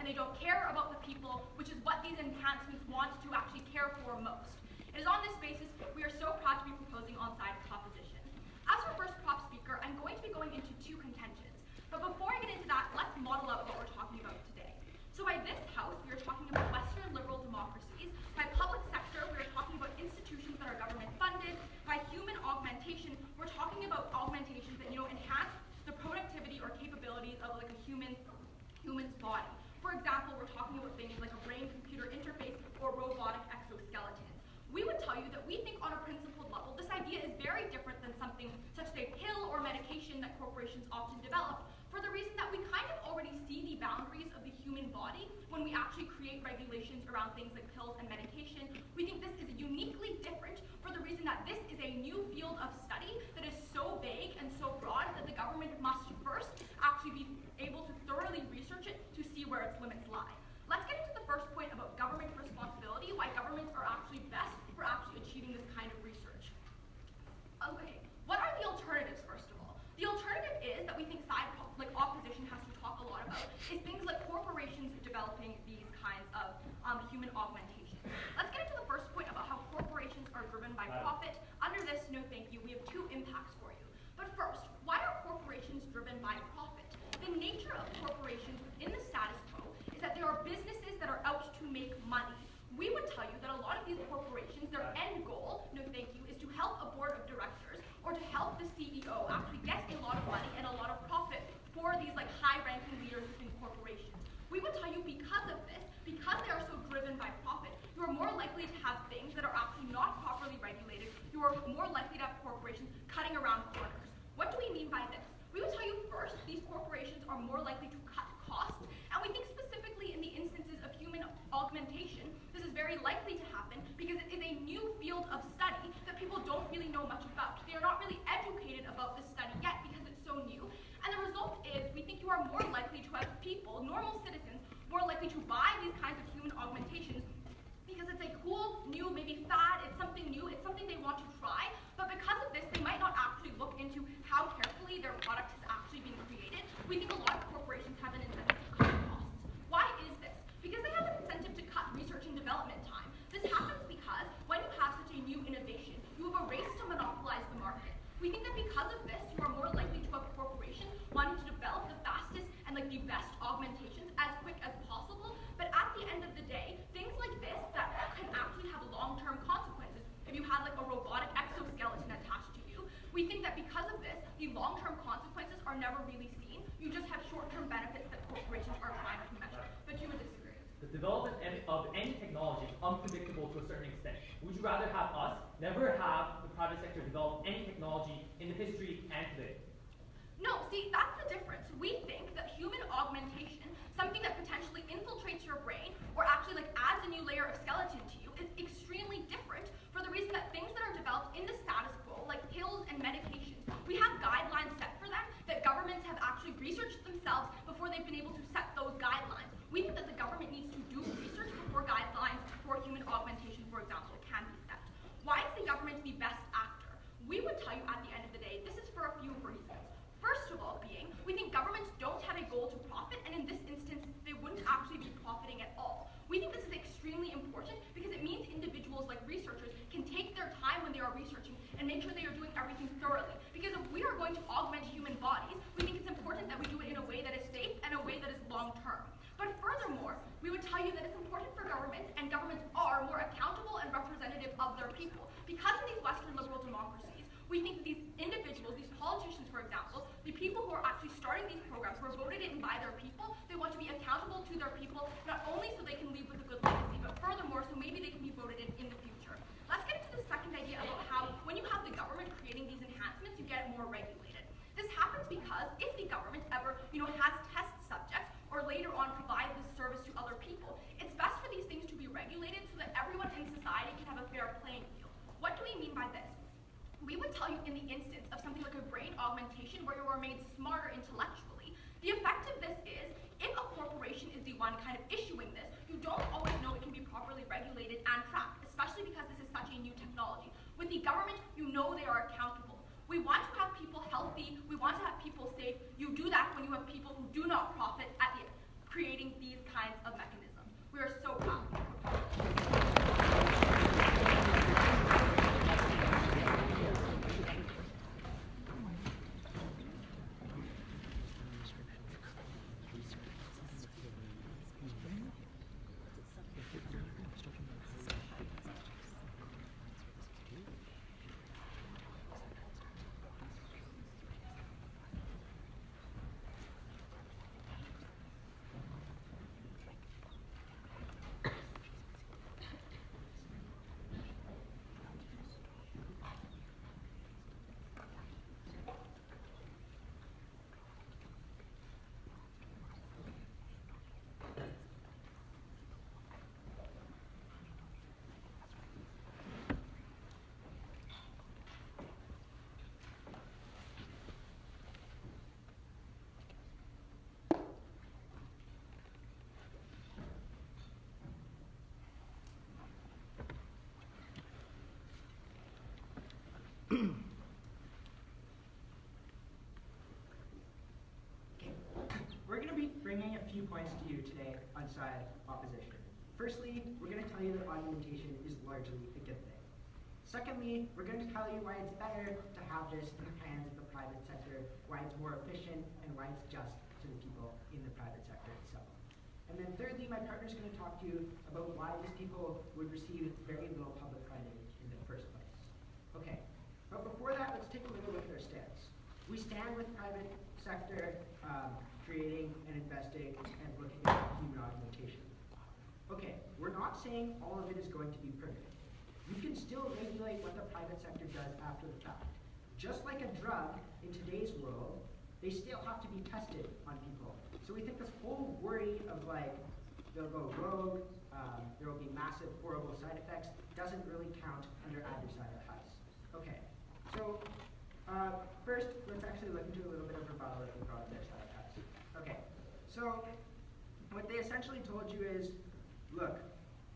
and they don't care about the people, which is what these enhancements want to actually care for most. It is on this basis we are so proud to be proposing on-site proposition. As our first prop speaker, I'm going to be going into two contentions. But before I get into that, let's model out what we're talking about today. So by this house, we are talking about Western liberal democracies. By public sector, we are talking about institutions that are government funded. By human augmentation, we're talking about augmentations that enhance the productivity or capabilities of like a human's body. For example, we're talking about things like a brain-computer interface or robotic exoskeletons. We would tell you that we think on a principled level, this idea is very different than something such as a pill or medication that corporations often develop, for the reason that we kind of already see the boundaries of the human body when we actually create regulations around things like pills and medication. We think this is uniquely different for the reason that this is a new field of study that is so vague and so broad that the government must first actually be able to thoroughly research it to see where its limits lie. Let's get into the first point about government responsibility, why governments are actually best for actually achieving this kind of research. Okay, what are the alternatives, first of all? The alternative is that we think opposition has to talk a lot about is things like corporations developing these kinds of human augmentations. Let's get into the first point about how corporations are driven by profit. Under this, no thank you, we have two impacts for you. But first, why are corporations driven by profit? The nature of corporations within the status quo is that there are businesses that are out to make money. We would tell you that a lot of these corporations, their end goal, no thank you, is to help a board of directors or to help the CEO actually get a lot of money and a lot of profit for these high-ranking leaders within corporations. We would tell you because of this, because they are so driven by profit, you are more likely to have things that are actually not properly regulated. You are more likely to have corporations cutting around corners. What do we mean by this? We would tell you first, these corporations are more likely to cut costs, and we think specifically in the instances of human augmentation, this is very likely to happen because it is a new field of study that people don't really know much about. They are not really educated about this study yet because it's so new. And the result is we think you are more likely to have people, normal citizens, more likely to buy these kinds of human augmentations because it's a cool, new, maybe fad, it's something new, it's something they want to try, but because of this, they might not actually look into how carefully their product has actually been created. We think a lot of corporations have an incentive to cut costs. Why is this? Because they have an incentive to cut research and development time. This happens because when you have such a new innovation, you have a race to monopolize the market. We think that because of this, you are more likely to have corporations wanting to develop the fastest and the best augmentations as quick as possible. But at the end of the day, things like this that can actually have long-term consequences. If you had a robotic exoskeleton attached to you, we think that because of this, the long-term consequences are never really seen. You just have short-term benefits that corporations are trying to measure. But you would disagree. The development of any technology is unpredictable to a certain extent. Would you rather have us never have the private sector develop any technology in the history and today? No, see, that's the difference. We think that human augmentation, something that potentially infiltrates your brain or actually adds a new layer of skeleton to you, is extremely different for the reason that things that are developed in the status quo, like pills and medications, we have guidelines set for them that governments have actually researched themselves before they've been able to set those guidelines. We think that the government needs to do research before guidelines for human augmentation, for example, can be set. Why is the government the best actor? We would tell you at the end of the day, this is for a few reasons. First of all being, we think governments don't have a goal to profit, and in this instance, they wouldn't actually be profiting at all. We think this is extremely important because it means individuals like researchers can take their time when they are researching and make sure they are doing everything thoroughly. Because if we are going to augment human bodies, we think it's important that we do it in a way that is safe and a way that is long-term. But furthermore, we would tell you that it's important for governments, and governments are more accountable and representative of their people. Because of these Western liberal democracies, we think that these individuals, these politicians, for example, the people who are actually starting these programs, who are voted in by their people, they want to be accountable to their people, not only so they can leave with a good legacy, but furthermore, so maybe they can be voted in the future. Let's get into the second idea about how, when you have the government creating these enhancements, you get it more regulated. This happens because if the government ever, has test subjects, or later on provides this service to other people, it's best for these things to be regulated so that everyone in society can have a fair playing field. What do we mean by this? We would tell you in the instance of something like a brain augmentation where you are made smarter intellectually, the effect of this is, if a corporation is the one kind of issuing this, you don't always know it can be properly regulated and tracked, especially because this is such a new technology. With the government, you know they are accountable. We want to have people healthy, we want to have people safe. You do that when you have people who do not profit at creating these kinds of mechanisms. We are so proud. We're going to be bringing a few points to you today on side opposition. Firstly, we're going to tell you that augmentation is largely a good thing. Secondly, we're going to tell you why it's better to have this in the hands of the private sector, why it's more efficient, and why it's just to the people in the private sector itself. And then thirdly, my partner's going to talk to you about why these people would receive very little public funding in the first place. Okay, but before that, let's take a little look at our stance. We stand with private sector creating and investing and looking at human augmentation. Okay, we're not saying all of it is going to be perfect. You can still regulate what the private sector does after the fact. Just like a drug in today's world, they still have to be tested on people. So we think this whole worry of like, they'll go rogue, there will be massive horrible side effects, doesn't really count under either side of the house. Okay, so first, let's actually look into a little bit of rebuttal that we brought up their side of the house. Okay, so what they essentially told you is, look,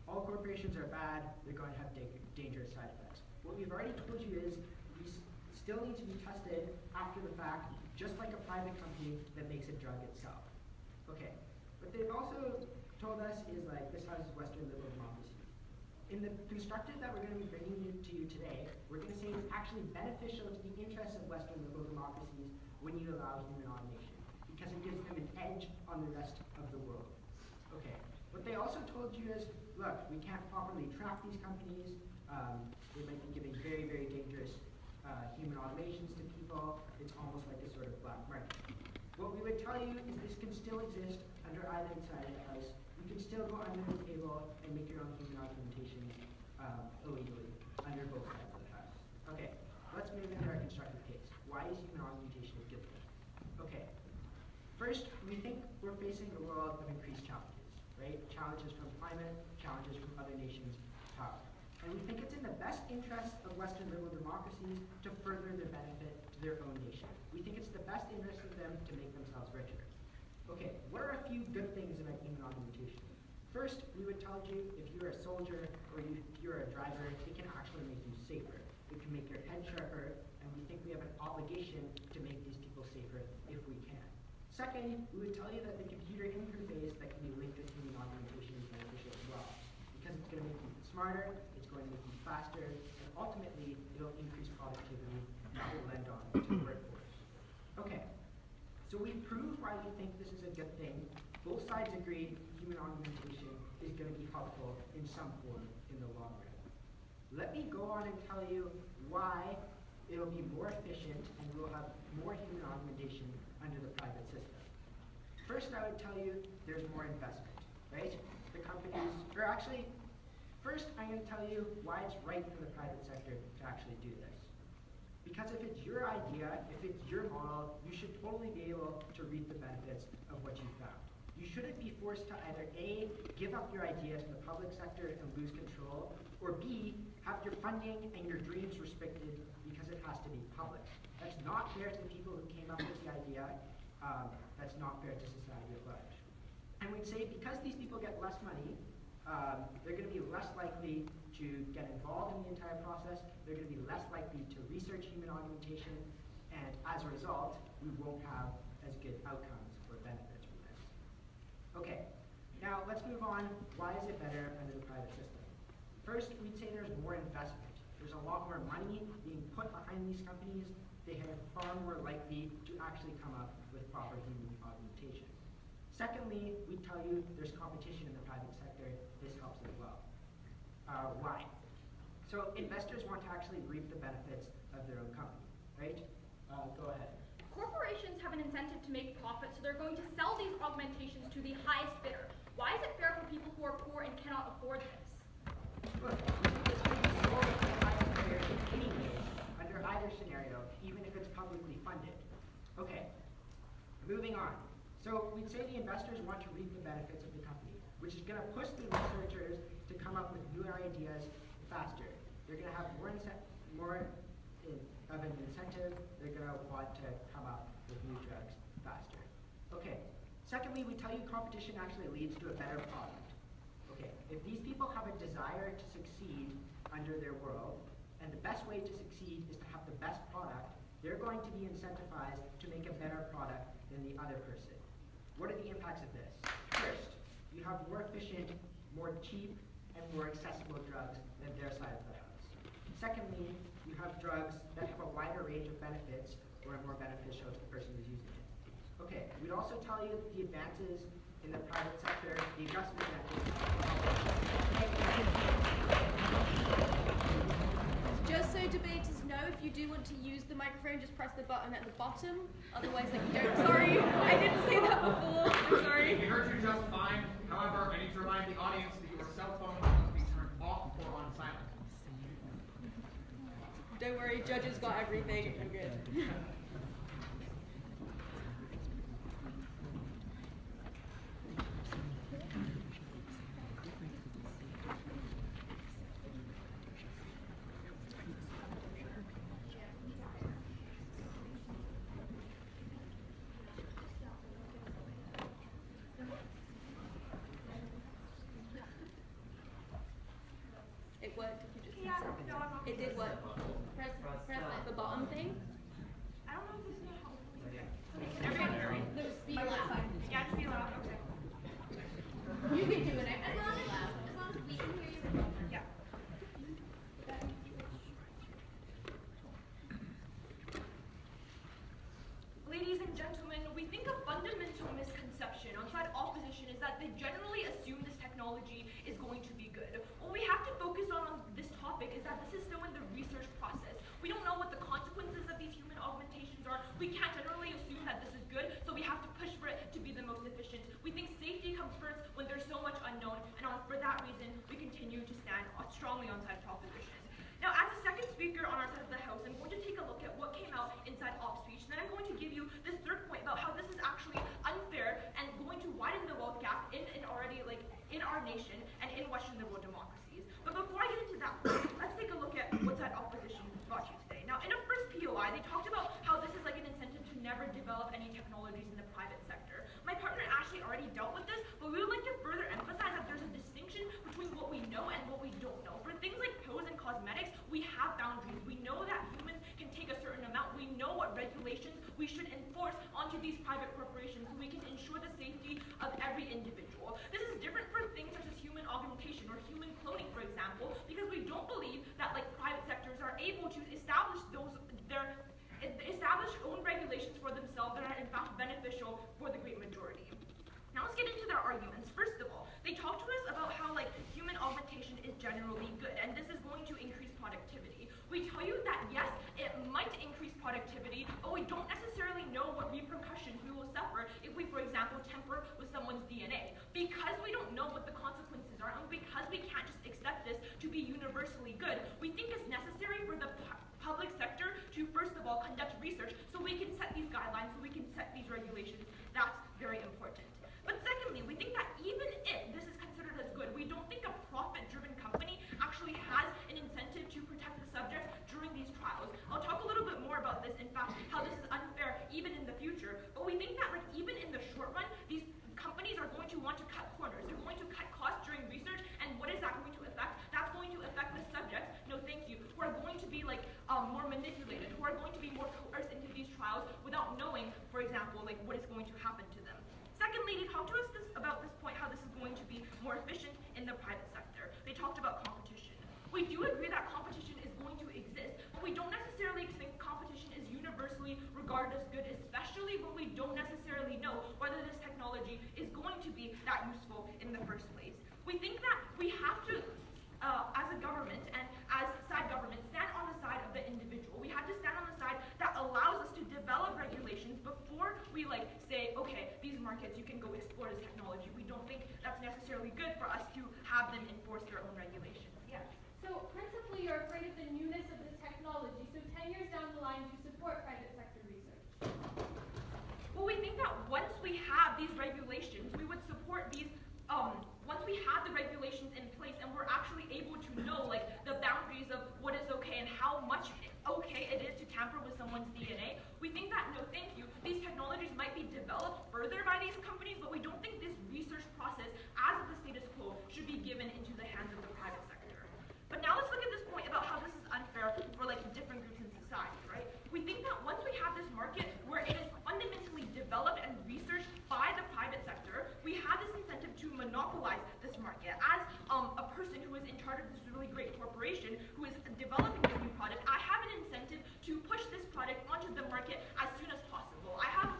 all corporations are bad, they're going to have dangerous side effects. What we've already told you is, we still need to be tested after the fact, just like a private company that makes a drug itself. Okay, what they've also told us is like, this has Western liberal democracy. In the constructive that we're going to be bringing to you today, we're going to say it's actually beneficial to the interests of Western liberal democracies when you allow human automation, because it gives them an edge on the rest of the world. Okay, what they also told you is, look, we can't properly track these companies. They might be giving very, very dangerous human automations to people. It's almost like a sort of black market. What we would tell you is this can still exist under either side of the house. You can still go under the table and make your own human augmentations illegally under both sides of the house. Okay, let's move into our constructive case. Why is human augmentation a good thing? Okay, first, we think we're facing a world of increased challenges, right? Challenges from climate, challenges from other nations' power. And we think it's in the best interest of Western liberal democracies to further their benefit to their own nation. We think it's the best interest of them to make themselves richer. Okay, what are a few good things about human augmentation? First, we would tell you if you're a soldier or if you're a driver, it can actually make you safer. It can make your head sharper, and we think we have an obligation to make these people safer if we can. Second, we would tell you that the computer interface that can be linked with human augmentation is beneficial as well, because it's going to make you smarter, it's going to make you faster, and ultimately, it'll increase productivity, and that will lend on to the workforce. Okay, so we've proved why we think this is a good thing. Both sides agree human augmentation is going to be helpful in some form in the long run. Let me go on and tell you why it'll be more efficient and we'll have more human augmentation under the private system. First, I would tell you there's more investment, right? The companies, or actually, first I'm going to tell you why it's right for the private sector to actually do this. Because if it's your idea, if it's your model, you should totally be able to reap the benefits of what you found. You shouldn't be forced to either A, give up your idea to the public sector and lose control, or B, have your funding and your dreams restricted because it has to be public. That's not fair to the people who came up with the idea. That's not fair to society at large. And we'd say because these people get less money, they're going to be less likely to get involved in the entire process. They're going to be less likely to research human augmentation, and as a result, we won't have as good outcomes or benefits from this. Okay, Now, let's move on. Why is it better under the private system? First, we'd say there's more investment. There's a lot more money being put behind these companies. They are far more likely to actually come up with proper human augmentation. Secondly, we tell you there's competition in the private sector. This helps as well. Why? So investors want to actually reap the benefits of their own company, right? Go ahead. Corporations have an incentive to make profit, so they're going to sell these augmentations to the highest bidder. Why is it fair for people who are poor and cannot afford this? Look, it's going to be sold to the highest bidder anyways, under either scenario, even if it's publicly funded. Okay, moving on. So we'd say the investors want to reap the benefits of the company, which is going to push the researchers to come up with newer ideas faster. They're going to have more of an incentive. They're going to want to come up with new drugs faster. Okay. Secondly, we tell you competition actually leads to a better product. Okay. If these people have a desire to succeed under their world, and the best way to succeed is to have the best product, they're going to be incentivized to make a better product than the other person. What are the impacts of this? First, you have more efficient, more cheap, and more accessible drugs than their side of the house. Secondly, you have drugs that have a wider range of benefits or are more beneficial to the person who's using it. Okay, we'd also tell you the advances in the private sector, the adjustment methods. Just so debaters know, if you do want to use the microphone, just press the button at the bottom. Otherwise, like, you don't. Sorry, I didn't say that before. I'm sorry. We heard you just fine. However, I need to remind the audience that your cell phone must be turned off or on silent. Don't worry, judges got everything. I'm good. It worked. If you just Yeah, no, I'm not. It did work. Press the bottom thing. I don't know if this is gonna help. Everyone, no, speak loud. Yeah, just be loud. Okay. You can do it as long as we can hear you. Yeah. Ladies and gentlemen, we think a fundamental misconception outside opposition is that they generally assume this technology is going to be good. What we have to focus on this topic is that this is still in the research process. We don't know what the consequences of these human augmentations are. We can't generally assume that this is good, so we have to push for it to be the most efficient. We think safety comes first when there's so much unknown, and for that reason, we continue to stand strongly on side propositions. Now, as a second speaker on our side of the house, I'm going to take a look at what came out inside op speech, and then I'm going to give you this third point about how this is actually unfair and going to widen the wealth gap in our nation and in Western liberal democracies. But before I get into that point, let's take a look at what side opposition brought you today. Now, in a first POI, they talked about how this is like an incentive to never develop any technologies in the private sector. My partner Ashley already dealt with this, but we would like to further emphasize that there's a distinction between what we know and what we don't know. For things like pills and cosmetics, we have boundaries. We know that humans can take a certain amount. We know what regulations we should enforce onto these private corporations so we can ensure the safety of every individual. This is different for things such as human augmentation or human cloning, for example, because we don't believe that like private sectors are able to establish own regulations for themselves that are in fact beneficial for the great majority. Now let's get into their arguments. First of all, they talk to us about how like human augmentation is generally good and this is going to increase productivity. We tell you that yes, it might increase productivity, but we don't necessarily know what repercussions we will suffer if we, for example, tamper with someone's DNA. Because we don't know what the consequences are and because we can't just accept this to be universally good, we think it's necessary for the public sector to first of all conduct research so we can set these guidelines, so we can set these regulations. That's very important. But secondly, we think that even if this is considered as good, we don't think a profit-driven company actually has an incentive to protect the subjects during these trials. I'll talk a little bit more about this, in fact, how this is unfair even in the future. But we think that like even in the short run, these companies are going to want to cut corners. They're going to cut costs during research, and what is that going to affect? That's going to affect the subjects, no thank you, who are going to be like more manipulated, who are going to be more coerced into these trials without knowing, for example, like what is going to happen to them. Secondly, they talk to us about this point, how this is going to the private sector. They talked about competition. We do agree that competition is going to exist, but we don't necessarily think competition is universally regarded as good, especially when we don't necessarily know whether this technology is going to be that useful in the first place. We think that we have to, as a government and as side government, stand on the side of the individual. We have to stand on the side that allows us to develop regulations before we say, okay, these markets, you can go explore this technology. We don't think that's necessarily good for us to have them enforce their own regulations. Yeah. So principally, you're afraid of the newness of this technology. So 10 years down the line, do you support private sector research? Well, we think that once we have these regulations, we would support these. Once we have the regulations in place and we're actually able to know the boundaries of what is okay and how much okay it is to tamper with someone's DNA, we think that no, thank you. These technologies might be developed further by these companies, but we don't think this research process, as of the status quo, should be given into the hands of the private sector. But now let's look at this point about how this is unfair for different groups in society, right? We think that once we have this market where it is fundamentally developed and researched by the private sector, we have this incentive to monopolize this market. As a person who is in charge of this really great corporation who is developing this new product, I have an incentive to push this product onto the market as soon as possible. I have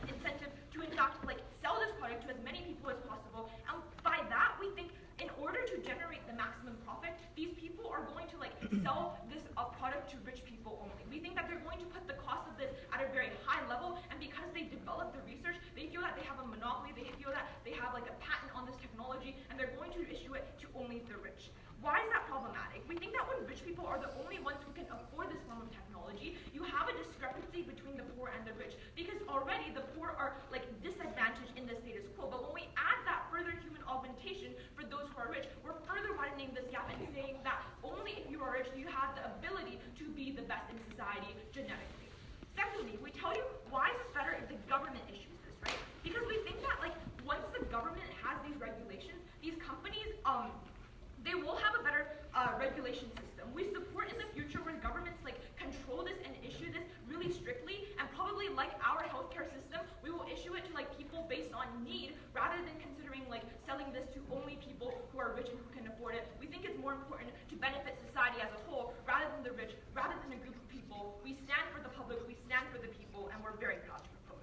incentive to, in fact, sell this product to as many people as possible. And by that, we think in order to generate the maximum profit, these people are going to sell this product to rich people only. We think that they're going to put the cost of this at a very high level, and because they developed the research, they feel that they have a monopoly, they feel that they have a patent on this technology, and they're going to issue it to only the rich. Why is that problematic? We think that when rich people are the only ones who can afford this form of technology, you have a discrepancy between the poor and the rich, because already the poor are disadvantaged in the status quo. But when we add that further human augmentation for those who are rich, we're further widening this gap and saying that only if you are rich do you have the ability to be the best in society genetically. Secondly, we tell you why is this better if the government issues this, right? Because we think that once the government has these regulations, these companies they will have a better regulation system. We support in the future when governments control this and issue this really strictly, and probably like our healthcare system, we will issue it to people based on need rather than considering selling this to only people who are rich and who can afford it. We think it's more important to benefit society as a whole rather than the rich, rather than a group of people. We stand for the public, we stand for the people, and we're very proud to propose.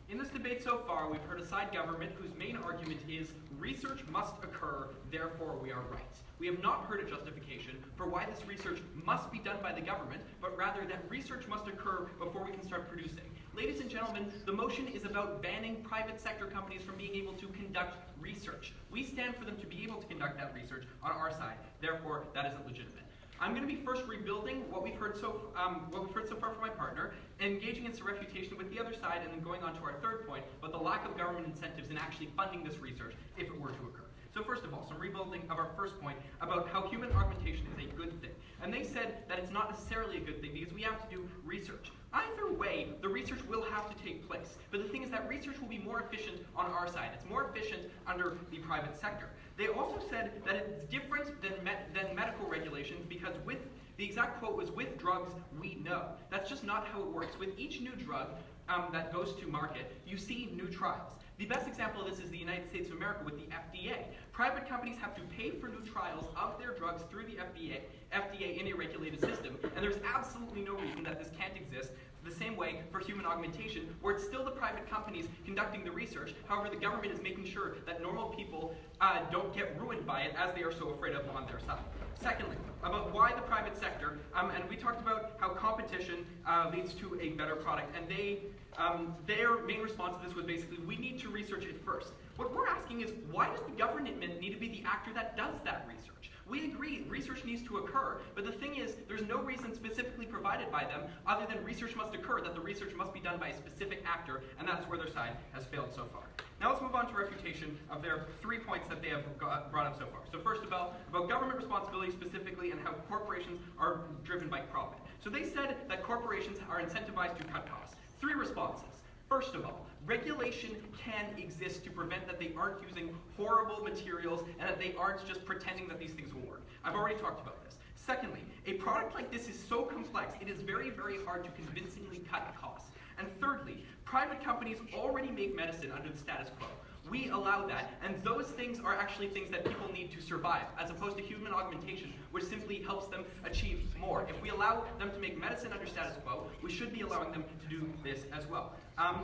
In this debate so far, we've heard a side government whose main argument is research must occur, therefore we are right. We have not heard a justification for why this research must be done by the government, but rather that research must occur before we can start producing. Ladies and gentlemen, the motion is about banning private sector companies from being able to conduct research. We stand for them to be able to conduct that research on our side. Therefore, that isn't legitimate. I'm going to be first rebuilding what we've heard so far from my partner, engaging in some refutation with the other side, and then going on to our third point about the lack of government incentives in actually funding this research if it were to occur. So first of all, some rebuilding of our first point about how human augmentation is a good thing. And they said that it's not necessarily a good thing because we have to do research. Either way, the research will have to take place. But the thing is that research will be more efficient on our side. It's more efficient under the private sector. They also said that it's different than medical regulations because the exact quote was, with drugs, we know. That's just not how it works. With each new drug that goes to market, you see new trials. The best example of this is the United States of America with the FDA. Private companies have to pay for new trials of their drugs through the FDA in a regulated system, and there's absolutely no reason that this can't exist The same way for human augmentation, where it's still the private companies conducting the research. However, the government is making sure that normal people don't get ruined by it, as they are so afraid of on their side. Secondly, about why the private sector, and we talked about how competition leads to a better product, and their main response to this was basically, we need to research it first. What we're asking is, why does the government need to be the actor that does that research? We agree research needs to occur, but the thing is, there's no reason specifically provided by them other than research must occur, that the research must be done by a specific actor, and that's where their side has failed so far. Now let's move on to refutation of their 3 points that they have brought up so far. So first of all, about government responsibility specifically and how corporations are driven by profit. So they said that corporations are incentivized to cut costs. 3 responses. First of all, regulation can exist to prevent that they aren't using horrible materials and that they aren't just pretending that these things will work. I've already talked about this. Secondly, a product like this is so complex, it is very, very hard to convincingly cut costs. And thirdly, private companies already make medicine under the status quo. We allow that, and those things are actually things that people need to survive, as opposed to human augmentation, which simply helps them achieve more. If we allow them to make medicine under status quo, we should be allowing them to do this as well.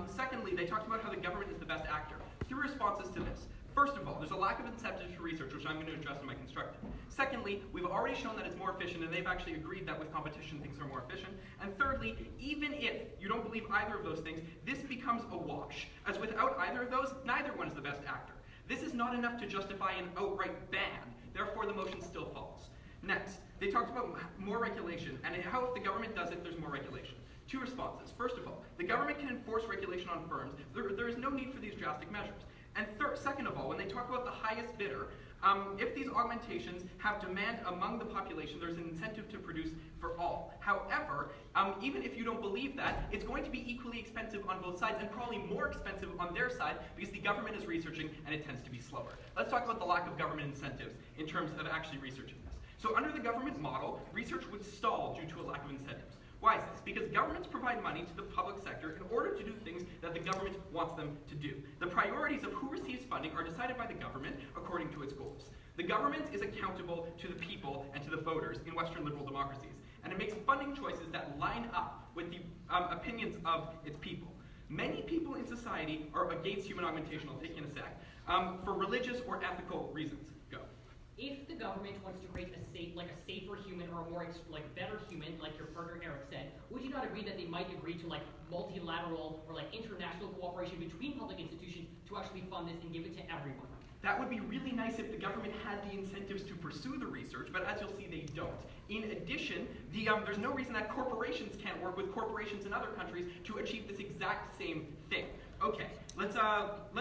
Secondly, they talked about how the government is the best actor. 3 responses to this. First of all, there's a lack of incentives for research, which I'm going to address in my constructive. Secondly, we've already shown that it's more efficient, and they've actually agreed that with competition things are more efficient. And thirdly, even if you don't believe either of those things, this becomes a wash, as without either of those, neither one is the best actor. This is not enough to justify an outright ban, therefore the motion still falls. Next, they talked about more regulation, and how if the government does it, there's more regulation. 2 responses. First of all, the government can enforce regulation on firms. There is no need for these drastic measures. And second of all, when they talk about the highest bidder, if these augmentations have demand among the population, there's an incentive to produce for all. However, even if you don't believe that, it's going to be equally expensive on both sides, and probably more expensive on their side, because the government is researching and it tends to be slower. Let's talk about the lack of government incentives in terms of actually researching this. So under the government model, research would stall due to a lack of incentives. Why is this? Because governments provide money to the public sector in order to do things that the government wants them to do. The priorities of who receives funding are decided by the government according to its goals. The government is accountable to the people and to the voters in Western liberal democracies, and it makes funding choices that line up with the opinions of its people. Many people in society are against human augmentation, I'll take you in a sec, for religious or ethical reasons. Go. If the government wants to create a safer human or a more better human, like your partner Eric said, would you not agree that they might agree to multilateral or international cooperation between public institutions to actually fund this and give it to everyone? That would be really nice if the government had the incentives to pursue the research, but as you'll see, they don't. In addition, there's no reason that corporations can't work with corporations in other countries to achieve this exact same thing. Okay, let's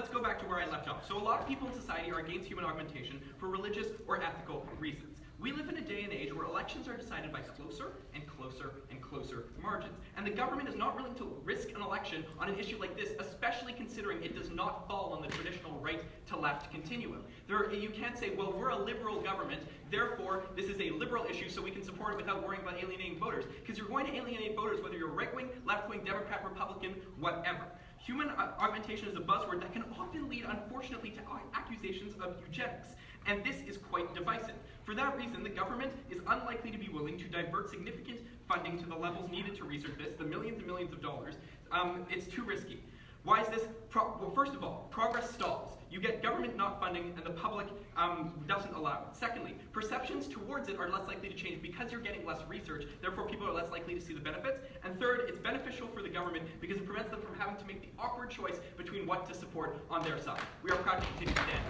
go back to where I left off. So a lot of people in society are against human augmentation for religious or ethical reasons. We live in a day and age where elections are decided by closer and closer and closer margins. And the government is not willing to risk an election on an issue like this, especially considering it does not fall on the traditional right-to-left continuum. You can't say, well, we're a liberal government, therefore this is a liberal issue so we can support it without worrying about alienating voters. Because you're going to alienate voters whether you're right-wing, left-wing, Democrat, Republican, whatever. Human augmentation is a buzzword that can often lead, unfortunately, to accusations of eugenics. And this is quite divisive. For that reason, the government is unlikely to be willing to divert significant funding to the levels needed to research this, the millions and millions of dollars. It's too risky. Why is this? Well, first of all, progress stalls. You get government not funding and the public doesn't allow it. Secondly, perceptions towards it are less likely to change because you're getting less research, therefore people are less likely to see the benefits. And third, it's beneficial for the government because it prevents them from having to make the awkward choice between what to support on their side. We are proud to continue to stand.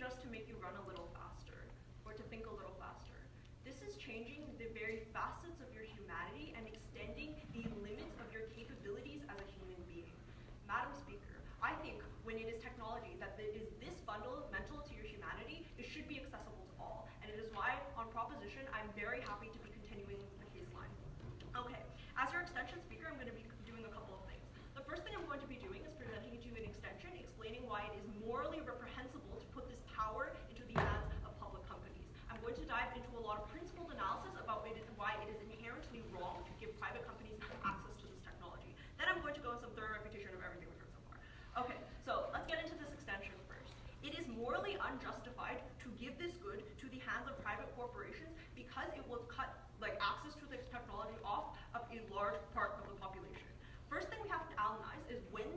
just to make you run a little faster or to think a little faster. This is changing the very facets of your humanity and extending the limits of your capabilities as a human being. Madam Speaker, I think when it is technology that is this fundamental to your humanity, it should be accessible to all. And it is why, on proposition, I'm very happy to be continuing the case line. Okay, as your extension speaker, I'm going to be doing a couple of things. The first thing I'm going to be doing is presenting you an extension explaining why it is morally reprehensible to put this power into the hands of public companies. I'm going to dive into a lot of principled analysis about why it is inherently wrong to give private companies access to this technology. Then I'm going to go in some thorough refutation of everything we've heard so far. Okay, so let's get into this extension first. It is morally unjustified to give this good to the hands of private corporations because it will cut access to this technology off of a large part of the population. First thing we have to analyze is when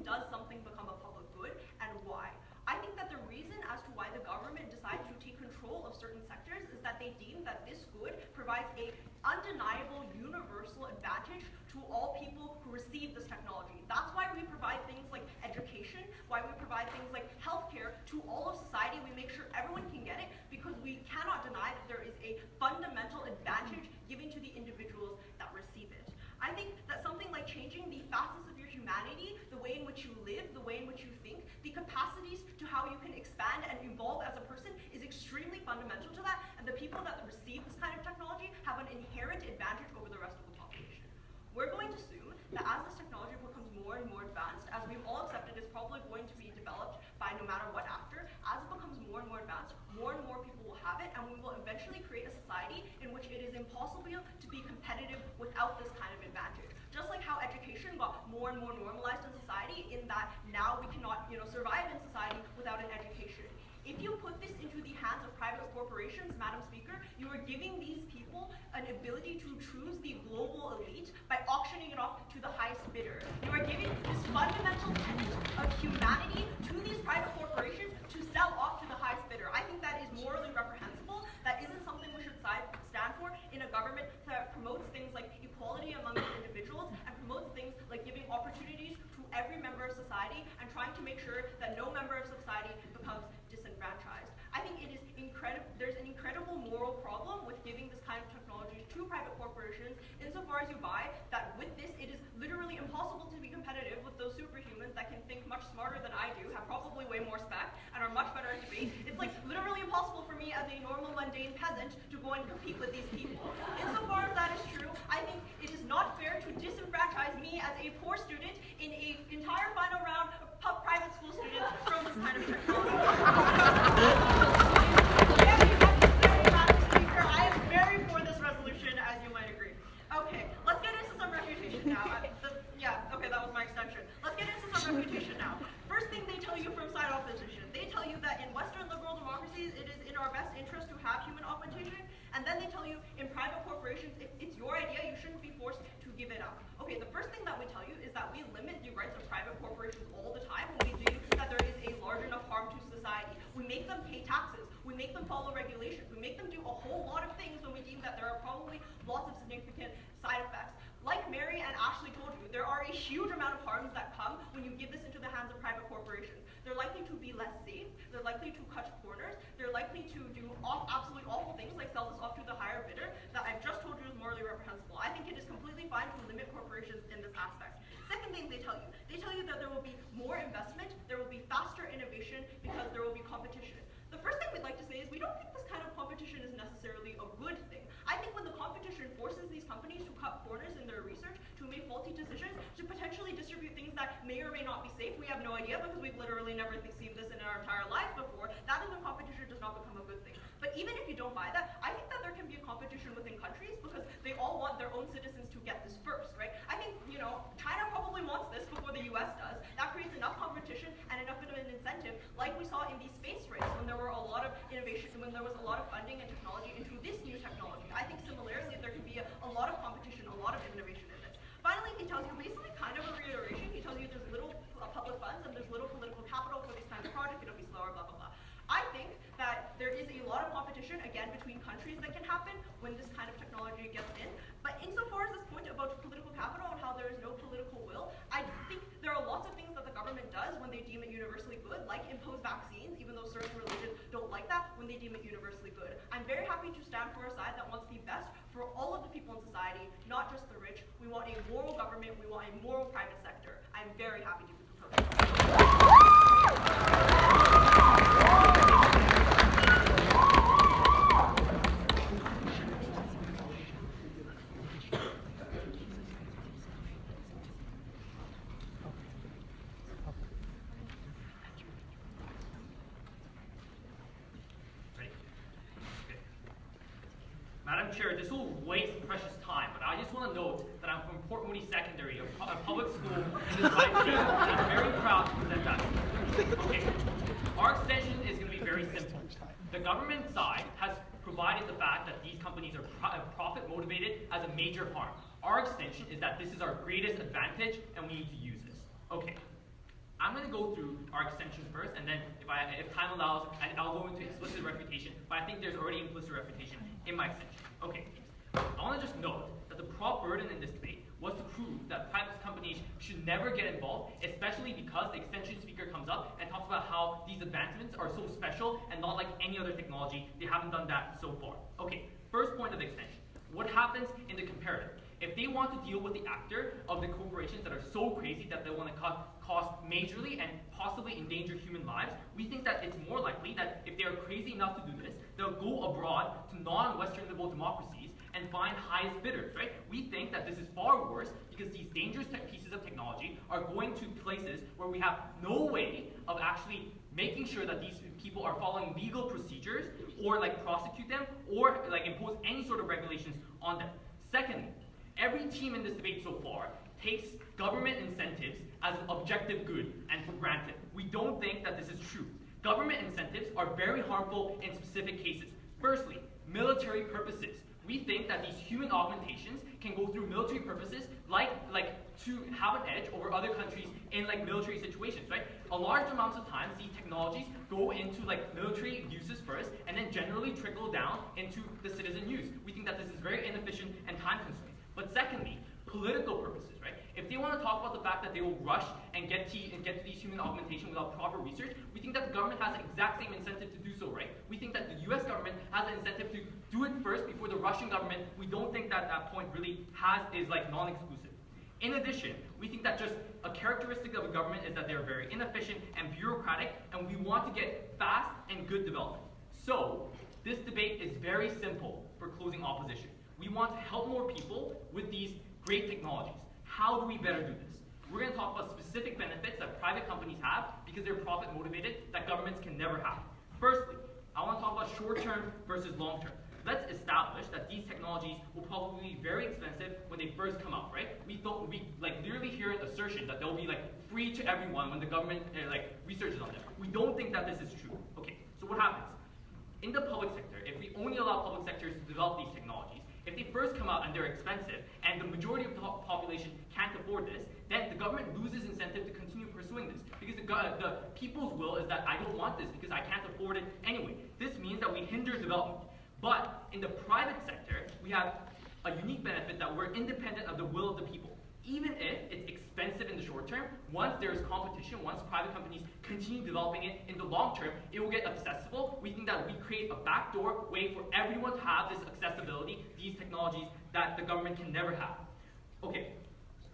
does something become a public good and why? I think that the reason as to why the government decides to take control of certain sectors is that they deem that this good provides a undeniable universal advantage to all people who receive this technology. That's why we provide things like education, why we provide things like healthcare to all of society. We make sure everyone can get it because we cannot deny that there is a fundamental advantage given to the individuals that receive it. I think that something like changing the facets of your humanity, the way in which you live, the way in which you think, the capacities to how you can expand and evolve as a person is extremely fundamental to that, and the people that receive this kind of technology have an inherent advantage over the rest of the population. We're going to assume that as this technology becomes more and more advanced, as we've all accepted is probably going to be developed by no matter what actor, as it becomes more and more advanced, more and more people will have it, and we will eventually create a society in which it is impossible to be competitive without this kind of advantage. Just like how education got more and more normalized in society, in that now we cannot, survive in society without an education. If you put this into the hands of private corporations, Madam Speaker, you are giving these people an ability to choose the global elite by auctioning it off to the highest bidder. You are giving this fundamental tenet of humanity to these private corporations to sell off to the highest bidder. I think that is morally reprehensible. That isn't something we should stand for in a government that promotes things like equality among individuals and promotes things like giving opportunities to every member of society and trying to make sure that no member of society becomes disenfranchised. I think it is there's an incredible moral problem with giving this kind of technology to private corporations insofar as you buy that with this it is literally impossible to be competitive with those superhumans that can think much smarter than I do, have probably way more spec, and are much better at debate. It's literally impossible for me as a normal mundane peasant to go and compete with these people. Insofar as that is true, I think it is not fair to disenfranchise me as a poor student in an entire final round of private school students from this kind of technology. I am very for this resolution, as you might agree. Okay, let's get into some refutation now. Okay, that was my extension. Let's get into some refutation now. First thing they tell you from side opposition, they tell you that in Western liberal democracies, it is in our best interest to have human augmentation, and then they tell you in private corporations, if it's your idea, you shouldn't be forced to give it up. Okay, the first thing that we tell you is that we limit the rights of private corporations all the time when we deem that there is a large enough harm to society. We make them pay taxes. We make them follow regulations. We make them do a whole lot of things when we deem that there are probably lots of significant side effects. Like Mary and Ashley told you, there are a huge amount of harms that come when you give this into the hands of private corporations. They're likely to be less safe. They're likely to cut corners. They're likely to do absolutely awful things like sell this off to the higher bidder that I've just told you is morally reprehensible. I think it is completely fine to limit corporations in this aspect. Second thing they tell you that there will be more investment, there will be faster innovation because there will be competition. The first thing we'd like to say is we don't think this kind of competition is necessarily a good thing. I think when the competition forces these companies to cut corners in their research, to make faulty decisions, to potentially distribute things that may or may not be safe, we have no idea because we've literally never seen this in our entire lives before, that is when competition does not become a good thing. But even if you don't buy that, I think that there can be a competition within countries because they all want their own citizens to get this first, right? I think, China probably wants this before the US does. That creates enough competition and enough of an incentive, like we saw in the space race when there were a lot of innovation, when there was a lot of funding and technology into this new technology. I think similarly, there can be a lot of competition, a lot of innovation in this. Finally, he tells you basically kind of a reiteration. He tells you there's little public funds and there's little political capital for these kinds of projects. It'll be slower, blah, blah, blah. I think that there is a lot of competition, again, between countries that can happen when this kind of technology gets in. But insofar as this point about political capital and how there is no political will, I think there are lots of things that the government does when they deem it universally good, like impose vaccines, even though deem it universally good. I'm very happy to stand for a side that wants the best for all of the people in society, not just the rich. We want a moral government, we want a moral private sector. I'm very happy to be proposing. Madam Chair, this will waste precious time, but I just want to note that I'm from Port Moody Secondary, a public school in this vice and I'm very proud to present that. Okay, our extension is going to be very simple. The government side has provided the fact that these companies are profit motivated as a major harm. Our extension is that this is our greatest advantage and we need to use this. Okay. I'm going to go through our extension first, and then if time allows, I'll go into explicit refutation, but I think there's already implicit refutation in my extension. Okay, I want to just note that the prop burden in this debate was to prove that private companies should never get involved, especially because the extension speaker comes up and talks about how these advancements are so special and not like any other technology. They haven't done that so far. Okay, first point of the extension. What happens in the comparative? If they want to deal with the actor of the corporations that are so crazy that they want to cost majorly and possibly endanger human lives, we think that it's more likely that if they are crazy enough to do this, they'll go abroad to non-Western liberal democracies and find highest bidders, right? We think that this is far worse because these dangerous pieces of technology are going to places where we have no way of actually making sure that these people are following legal procedures or like prosecute them or like impose any sort of regulations on them. Secondly, every team in this debate so far takes government incentives as an objective good and for granted. We don't think that this is true. Government incentives are very harmful in specific cases. Firstly, military purposes. We think that these human augmentations can go through military purposes like to have an edge over other countries in like military situations, right? A large amounts of times these technologies go into like military uses first and then generally trickle down into the citizen use. We think that this is very inefficient and time consuming. But secondly, political purposes, right? If they want to talk about the fact that they will rush and get to these human augmentation without proper research, we think that the government has the exact same incentive to do so, right? We think that the US government has an incentive to do it first before the Russian government. We don't think that that point really is like non-exclusive. In addition, we think that just a characteristic of a government is that they're very inefficient and bureaucratic, and we want to get fast and good development. So, this debate is very simple for closing opposition. We want to help more people with these great technologies. How do we better do this? We're going to talk about specific benefits that private companies have because they're profit motivated that governments can never have. Firstly, I want to talk about short-term versus long-term. Let's establish that these technologies will probably be very expensive when they first come out, right? We like literally hear an assertion that they'll be like free to everyone when the government researches on them. We don't think that this is true. Okay, so what happens? In the public sector, if we only allow public sectors to develop these technologies, if they first come out and they're expensive and the majority of the population can't afford this, then the government loses incentive to continue pursuing this because the people's will is that I don't want this because I can't afford it anyway. This means that we hinder development. But in the private sector, we have a unique benefit that we're independent of the will of the people. Even if it's expensive in the short term, once there's competition, once private companies continue developing it in the long term, it will get accessible. We think that we create a backdoor way for everyone to have this accessibility, these technologies that the government can never have. Okay,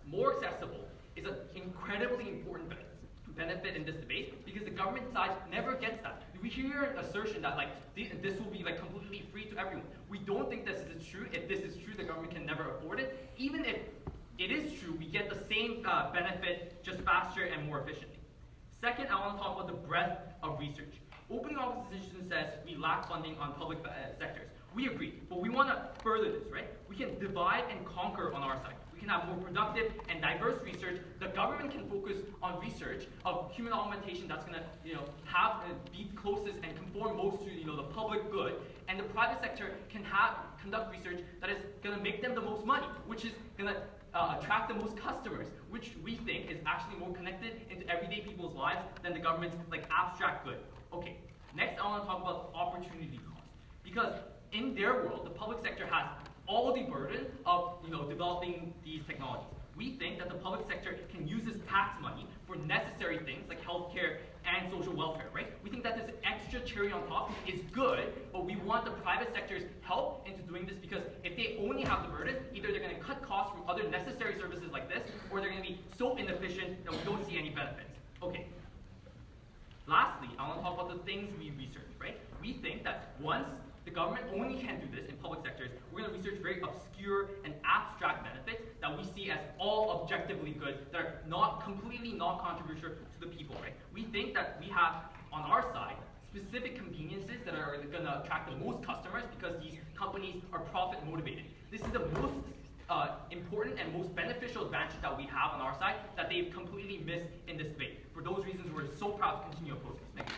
more accessible is an incredibly important benefit in this debate because the government side never gets that. We hear an assertion that like this will be like completely free to everyone. We don't think this is true. If this is true, the government can never afford it. Even if it is true, we get the same benefit just faster and more efficiently. Second, I want to talk about the breadth of research. Opening opposition says we lack funding on public sectors. We agree, but we want to further this, right? We can divide and conquer on our side. We can have more productive and diverse research. The government can focus on research of human augmentation that's going to, be closest and conform most to, the public good. And the private sector can conduct research that is going to make them the most money, which is going to attract the most customers, which we think is actually more connected into everyday people's lives than the government's abstract good. Okay, next I want to talk about opportunity cost. Because in their world, the public sector has all the burden of developing these technologies. We think that the public sector can use this tax money for necessary things like healthcare and social welfare, right? We think that this extra cherry on top is good, but we want the private sector's help into doing this because if they only have the burden, either they're going to cut costs from other necessary services like this, or they're going to be so inefficient that we don't see any benefits. Okay. Lastly, I want to talk about the things we research, right? We think that once the government only can do this in public sectors, we're going to research very obscure and abstract benefits that we see as all objectively good, that are not completely non-controversial to the people, right? We think that we have, on our side, specific conveniences that are going to attract the most customers because these companies are profit motivated. This is the most important and most beneficial advantage that we have on our side that they've completely missed in this debate. For those reasons, we're so proud to continue opposing this. Thank you.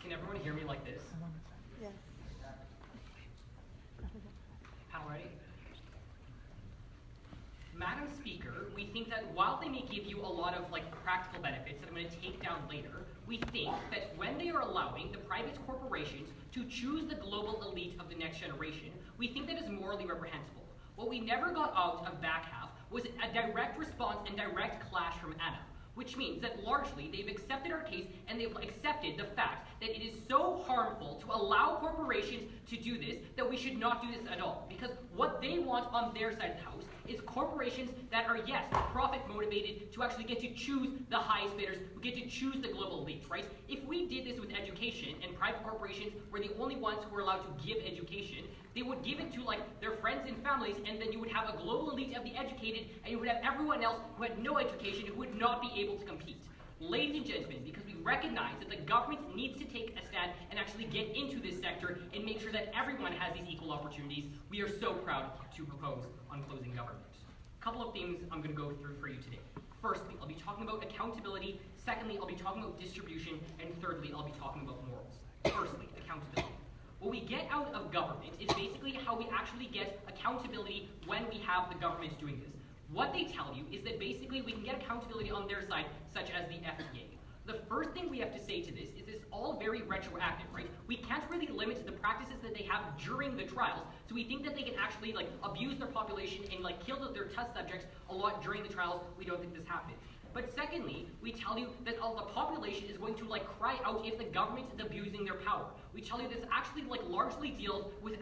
Can everyone hear me like this? Yes. Alrighty. Madam Speaker, we think that while they may give you a lot of practical benefits that I'm going to take down later, we think that when they are allowing the private corporations to choose the global elite of the next generation, we think that is morally reprehensible. What we never got out of back half was a direct response and direct clash from Anna, which means that largely they've accepted our case and they've accepted the fact that it is so harmful to allow corporations to do this that we should not do this at all. Because what they want on their side of the house is corporations that are, yes, profit motivated to actually get to choose the highest bidders, who get to choose the global elite, right? If we did this with education and private corporations were the only ones who were allowed to give education, they would give it to their friends and families, and then you would have a global elite of the educated, and you would have everyone else who had no education who would not be able to compete. Ladies and gentlemen, because we recognize that the government needs to take a stand and actually get into this sector and make sure that everyone has these equal opportunities, we are so proud to propose on closing government. A couple of themes I'm going to go through for you today. Firstly, I'll be talking about accountability. Secondly, I'll be talking about distribution. And thirdly, I'll be talking about morals. Firstly, accountability. What we get out of government is basically how we actually get accountability when we have the government doing this. What they tell you is that basically we can get accountability on their side, such as the FDA. The first thing we have to say to this is it's all very retroactive, right? We can't really limit the practices that they have during the trials, so we think that they can actually abuse their population and kill their test subjects a lot during the trials. We don't think this happens. But secondly, we tell you that the population is going to cry out if the government is abusing their power. We tell you this actually largely deals with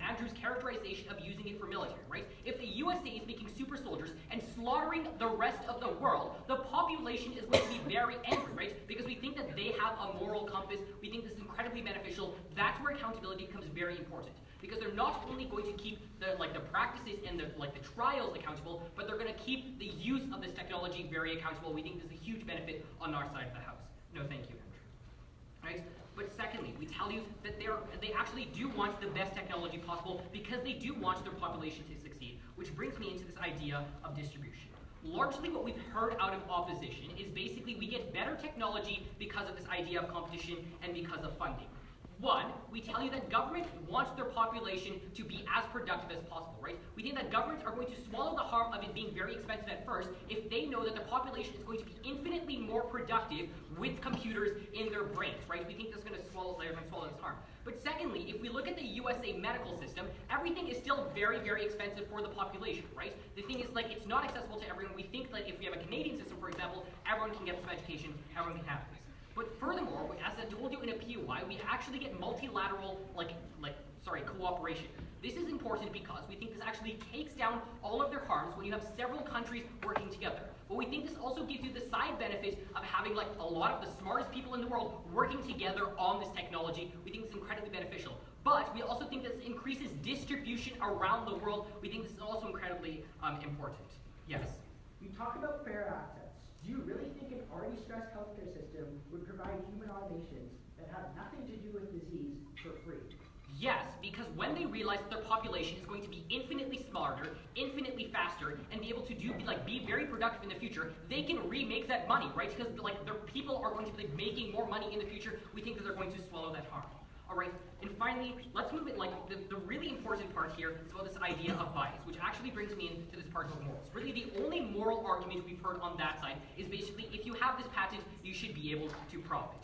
Andrew's characterization of using it for military, right? If the USA is making super soldiers and slaughtering the rest of the world, the population is going to be very angry, right? Because we think that they have a moral compass. We think this is incredibly beneficial. That's where accountability becomes very important. Because they're not only going to keep the practices and the trials accountable, but they're going to keep the use of this technology very accountable. We think this is a huge benefit on our side of the house. No, thank you, Andrew. Right? But secondly, we tell you that they actually do want the best technology possible because they do want their population to succeed, which brings me into this idea of distribution. Largely what we've heard out of opposition is basically we get better technology because of this idea of competition and because of funding. One, we tell you that governments want their population to be as productive as possible, right? We think that governments are going to swallow the harm of it being very expensive at first if they know that the population is going to be infinitely more productive with computers in their brains, right? We think they're going to swallow this harm. But secondly, if we look at the USA medical system, everything is still very, very expensive for the population, right? The thing is, it's not accessible to everyone. We think that if we have a Canadian system, for example, everyone can get some education, everyone can have this. But furthermore, as I told you in a POI, we actually get multilateral, cooperation. This is important because we think this actually takes down all of their harms when you have several countries working together. But we think this also gives you the side benefit of having a lot of the smartest people in the world working together on this technology. We think it's incredibly beneficial. But we also think this increases distribution around the world. We think this is also incredibly important. Yes? You talk about fair access. Do you really think an already stressed healthcare system would provide human automations that have nothing to do with disease for free? Yes, because when they realize that their population is going to be infinitely smarter, infinitely faster, and be able to be very productive in the future, they can remake that money, right? Because their people are going to be making more money in the future. We think that they're going to swallow that harm. All right, and finally, let's move it, like, the really important part here is about this idea of bias, which actually brings me into this part of morals. Really, the only moral argument we've heard on that side is basically, if you have this patent, you should be able to profit.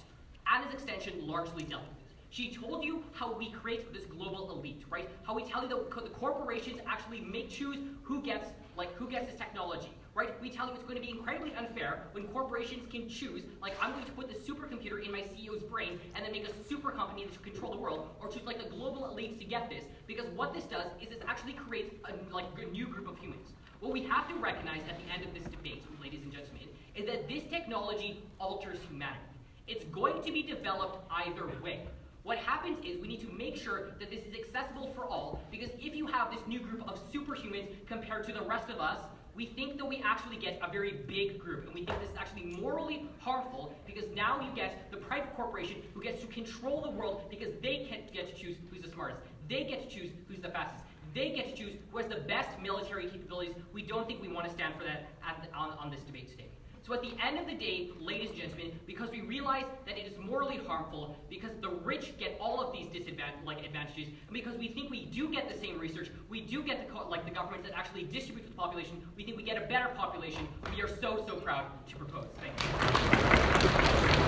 Anna's extension largely dealt with this. She told you how we create this global elite, right? How we tell you that the corporations actually choose who gets this technology, right? We tell you it's going to be incredibly unfair when corporations can choose, like, I'm going to put the supercomputer in my CEO's brain and then make a super company that should control the world, or choose like the global elites to get this, because what this does is it actually creates a new group of humans. What we have to recognize at the end of this debate, ladies and gentlemen, is that this technology alters humanity. It's going to be developed either way. What happens is we need to make sure that this is accessible for all, because if you have this new group of superhumans compared to the rest of us, we think that we actually get a very big group, and we think this is actually morally harmful, because now you get the private corporation who gets to control the world because they get to choose who's the smartest. They get to choose who's the fastest. They get to choose who has the best military capabilities. We don't think we want to stand for that on this debate today. So at the end of the day, ladies and gentlemen, because we realize that it is morally harmful, because the rich get all of these advantages, and because we think we do get the same research, we do get the governments that actually distribute to the population, we think we get a better population, we are so proud to propose. Thank you.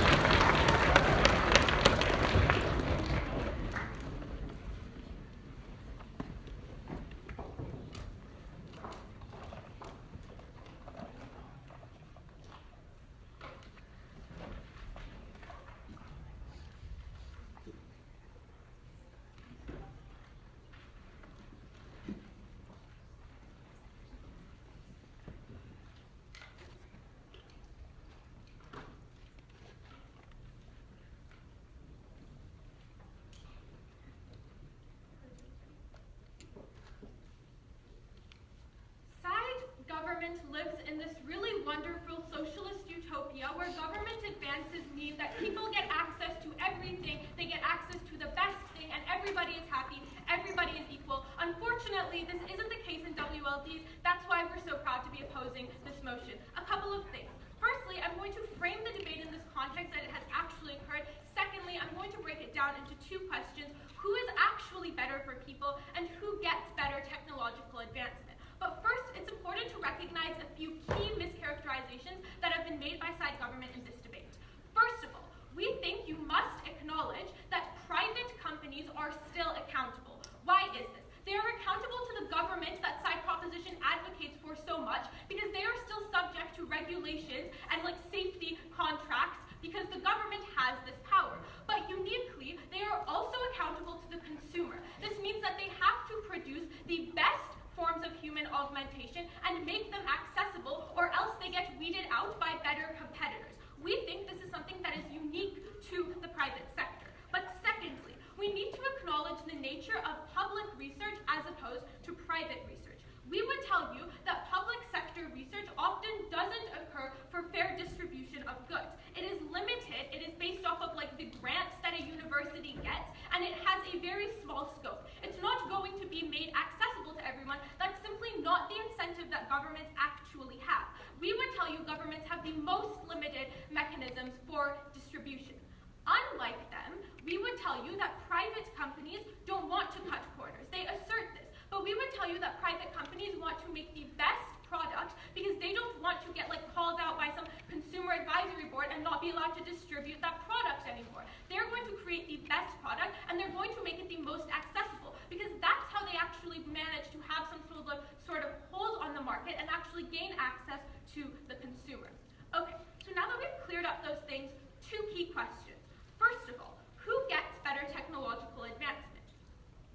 Government lives in this really wonderful socialist utopia where government advances mean that people get access to everything, they get access to the best thing, and everybody is happy, everybody is equal. Unfortunately, this isn't the case in WLDs. That's why we're so proud to be opposing this motion. A couple of things. Firstly, I'm going to frame the debate in this context that it has actually occurred. Secondly, I'm going to break it down into two questions. Who is actually better for people, and who gets better technological advancement? But first, it's important to recognize a few key mischaracterizations that have been made by side government in this debate. First of all, we think you must acknowledge that private companies are still accountable. Why is this? They are accountable to the government that side proposition advocates for so much because they are still subject to regulations and safety contracts because the government has this power. But uniquely, they are also accountable to the consumer. This means that they have to produce the best forms of human augmentation and make them accessible, or else they get weeded out by better competitors. We think this is something that is unique to the private sector. But secondly, we need to acknowledge the nature of public research as opposed to private research. We would tell you that public sector research often doesn't occur for fair distribution of goods. It is limited, it is based off of the grants that a university gets, and it has a very small scope. It's not going to be made accessible to everyone. That's simply not the incentive that governments actually have. We would tell you governments have the most limited mechanisms for distribution. Unlike them, we would tell you that private companies don't want to cut corners. They assert this. But we would tell you that private companies want to make the best product because they don't want to get called out by some consumer advisory board and not be allowed to distribute that product anymore. They're going to create the best product and they're going to make it the most accessible because that's how they actually manage to have some sort of hold on the market and actually gain access to the consumer. Okay, so now that we've cleared up those things, two key questions. First of all, who gets better technological advancement?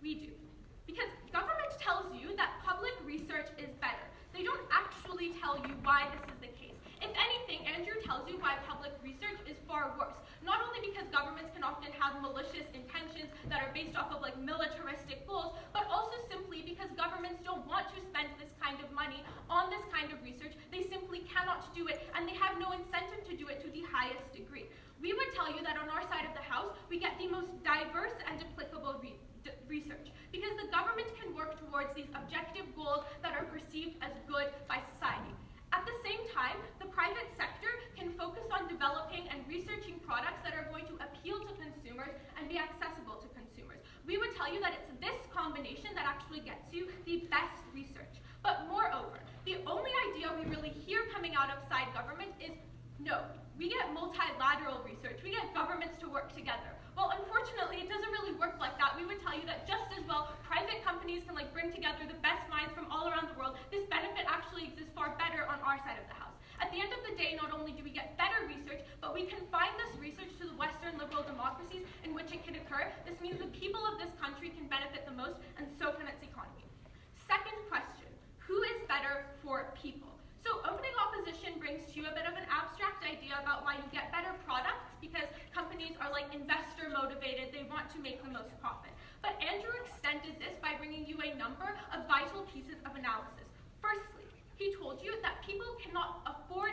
We do. Because government tells you that public research is better. They don't actually tell you why this is the case. If anything, Andrew tells you why public research is far worse. Not only because governments can often have malicious intentions that are based off of militaristic goals, but also simply because governments don't want to spend this kind of money on this kind of research. They simply cannot do it, and they have no incentive to do it to the highest degree. We would tell you that on our side of the house, we get the most diverse and applicable research because the government can work towards these objective goals that are perceived as good by society. At the same time, the private sector can focus on developing and researching products that are going to appeal to consumers and be accessible to tell you that it's this combination that actually gets you the best research. But moreover, the only idea we really hear coming out of side government is, no, we get multilateral research, we get governments to work together. Well, unfortunately, it doesn't really work like that. We would tell you that just as well, private companies can bring together the best minds from all around the world. This benefit actually exists far better on our side of the house. At the end of the day, not only do we get better research, but we confine this research to the Western liberal democracies in which it can occur. This means the people of this country can benefit the most, and so can its economy. Second question, who is better for people? So opening opposition brings to you a bit of an abstract idea about why you get better products, because companies are investor motivated, they want to make the most profit. But Andrew extended this by bringing you a number of vital pieces of analysis. Firstly, he told you that people cannot afford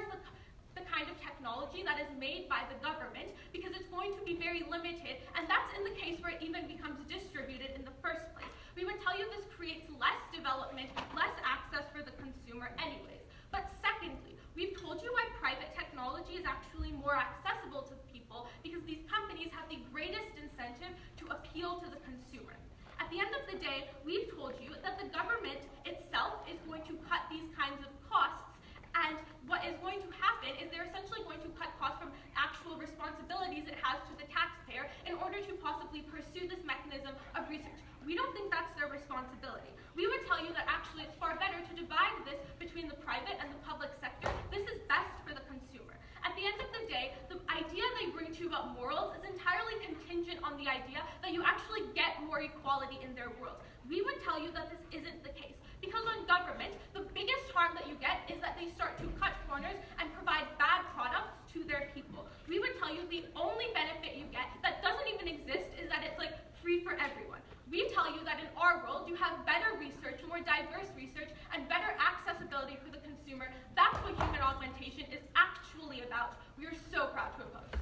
the kind of technology that is made by the government because it's going to be very limited, and that's in the case where it even becomes distributed in the first place. We would tell you this creates less development, less access for the consumer anyways. But secondly, we've told you why private technology is actually more accessible to people because these companies have the greatest incentive to appeal to the consumer. At the end of the day, we've told you that the government itself is going to cut these kinds of costs, and what is going to happen is they're essentially going to cut costs from actual responsibilities it has to the taxpayer in order to possibly pursue this mechanism of research. We don't think that's their responsibility. We would tell you that actually it's far better to divide this between the private and the public sector. This is best for the consumer. At the end of the day, the idea they bring to you about morals is entirely contingent on the idea that you actually get more equality in their world. We would tell you that this isn't the case. Because on government, the biggest harm that you get is that they start to cut corners and provide bad products to their people. We would tell you the only benefit you get that doesn't even exist is that it's free for everyone. We tell you that in our world, you have better research, more diverse research, and better accessibility for the consumer. That's what human augmentation is actually about. We are so proud to oppose.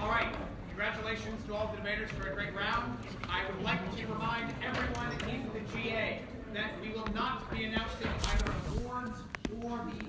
All right, congratulations to all the debaters for a great round. I would like to remind everyone in the GA that we will not be announcing either awards or the